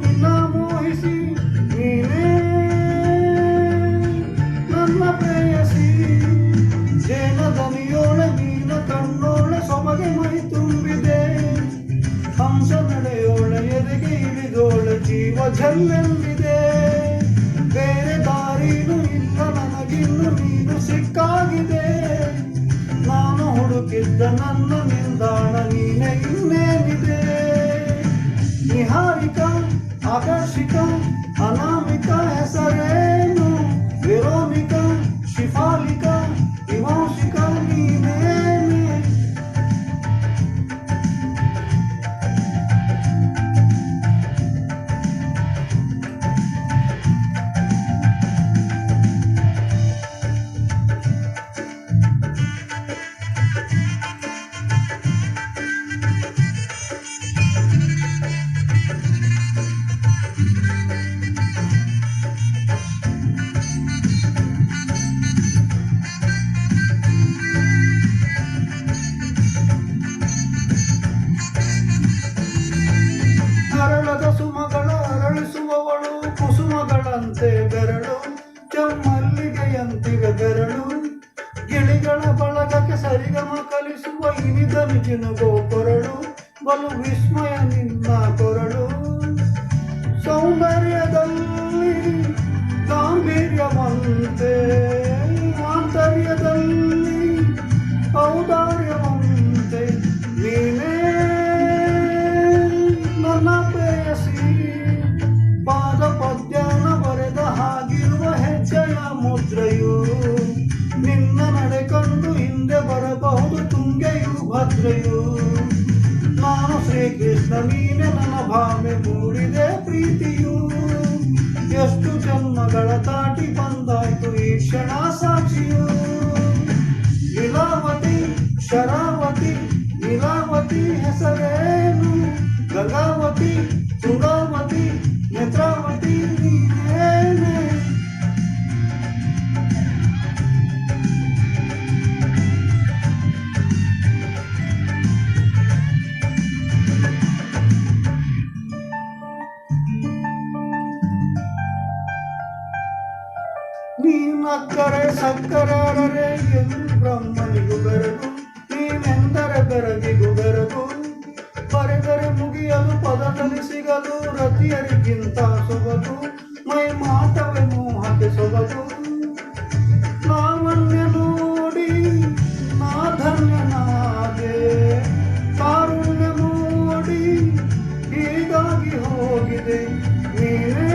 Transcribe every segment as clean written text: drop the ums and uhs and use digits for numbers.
ನಿನ್ನ ಮೋಹಿಸಿ ನೀನೇ ನನ್ನ ಪ್ರೇಯಸಿ. ಜೇನ ದನಿಯೋಳೆ ಮೀನ ಕಣ್ಣೋಳೆ ಸೊಬಗೆ ಮೈ ತುಂಬಿದೆ. ಹಂಸ ನಡೆಯೋಳೆ ಎದೆಗೆ ಇಳಿದೋಳೆ ಜೀವ ಜಲ್ಲೆಂದಿದೆ. ಬೇರೆ ದಾರಿನೂ ಇಲ್ಲ ನನಗಿನ್ನು ನೀನು ಸಿಕ್ಕಾಗಿದೆ. ನಾನು ಹುಡುಕಿದ್ದ ನನ್ನ ನಿಲ್ದಾಣ ನೀನೆ ಇನ್ನೇನಿದೆ. ನಿಹಾರಿಕಾ ಆಕರ್ಷಿಕಾ ಅನಾಮಿಕಾ ಹೆಸರೇನು? ವೆರೋನಿಕಾ ಶಿಫಾಲಿಕಾ ವಿಮೋಷಿಕಾ ನೀನೇನೆ. ಅರಳದ ಸುಮಗಳ ಅರಳಿಸುವವಳು ಕುಸುಮಗಳಂತೆ ಬೆರಳು. ಚೆಮ್ಮಲ್ಲಿಗೆಯಂತಿವೆ ಬೆರಳು. ಗಿಳಿಗಳ ಬಳಗಕ್ಕೆ ಸರಿಗಮ ಕಲಿಸುವ ಇನಿದನು ಜಿನುಗೋ ಕೊರಳು. ಬಲು ವಿಸ್ಮಯ ನಿನ್ನ ಕೊರಳು. ಸೌಂದರ್ಯದಲ್ಲಿ ಗಾಂಭೀರ್ಯವಂತೆ ಆಂತರ್ಯದಲ್ಲಿ ಔದಾರ್ಯವಂತೆ ನೀನೇ ನನ್ನ ಪ್ರೇಯಸಿ. ಪಾದ ಪದ್ಯನ ಬರೆದ ಹಾಗಿರುವ ಹೆಜ್ಜೆಯ ಮುದ್ರೆಯು. ನಿನ್ನ ನಡೆ ಕಂಡು ಹಿಂದೆ ಬರಬಹುದು ತುಂಗೆಯು ಭದ್ರೆಯು. ನಾನು ಶ್ರೀಕೃಷ್ಣ ನೀನೆ ನನ್ನ ಭಾವೆ ಮೂಡಿದೆ ಪ್ರೀತಿಯು. ಎಷ್ಟು ಜನ್ಮಗಳ ದಾಟಿ ಬಂದಾಯ್ತು ಈ ಕ್ಷಣ ಸಾಕ್ಷಿಯು. ಲೀಲಾವತಿ ಶರಾವತಿ ಲೀಲಾವತಿ ಹೆಸರೇನು? ಗಂಗಾವತಿ ತುಂಗಾವತಿ ನೇತ್ರಾವತಿ ನೀನೇನೆ. ನೀನಕ್ಕರೆ ಸಕ್ಕರರೆ ಎಂದು ಬ್ರಹ್ಮನಿಗೂ ಬೆರಗು. ನೀನೆಂದರೆ ಬೆರಗಿಗೂ ಬೆರಗು. ಬರೆದರೆ ಮುಗಿಯಲು ಪದದಲ್ಲಿ ಸಿಗಲು ರತಿಯರಿಗಿಂತ ಸೊಬಗು. ಮೈ ಮಾಟವೇ ಮೋಹಕ್ಕೆ ಸೊಬಗು. ಲಾವಣ್ಯ ನೋಡಿ ನಾ ಧನ್ಯನಾದೆ. ಕಾರುಣ್ಯ ನೋಡಿ ಹೀಗಾಗಿ ಹೋಗಿದೆ. ನೀನೇ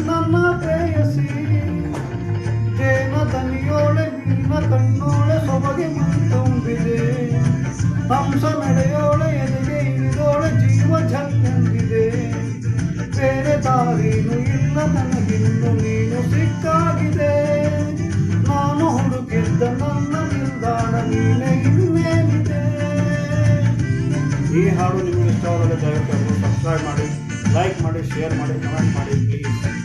ನನ್ನ ಪ್ರೇಯಸಿ. ಜೇನ ದನಿಯೋಳೆ ಮೀನ ಕಣ್ಣೋಳೆ ಸೊಬಗೆ ತುಂಬಿದೆ. ಹಂಸ ನಡೆಯೋಳೆ ಎದೆಗೆ ಇಳಿದೋಳೆ ಜೀವ ಜಲ್ಲೆಂದಿದೆ. ಬೇರೆ ದಾರಿನೂ ಇಲ್ಲ ನನಗಿನ್ನು ನೀನು ಸಿಕ್ಕಾಗಿದೆ. ನಾನು ಹುಡುಕಿದ್ದ ನನ್ನ ನಿಲ್ದಾಣ ನೀನೆ ಇನ್ನೇನಿದೆ. ಈ ಹಾಡು ನಿಮಗೆ ಇಷ್ಟವಾದರೆ ದಯವಿಟ್ಟು ಸಬ್ಸ್ಕ್ರೈಬ್ ಮಾಡಿ, ಲೈಕ್ ಮಾಡಿ, ಶೇರ್ ಮಾಡಿ, ಕಮೆಂಟ್ ಮಾಡಿ ಪ್ಲೀಸ್.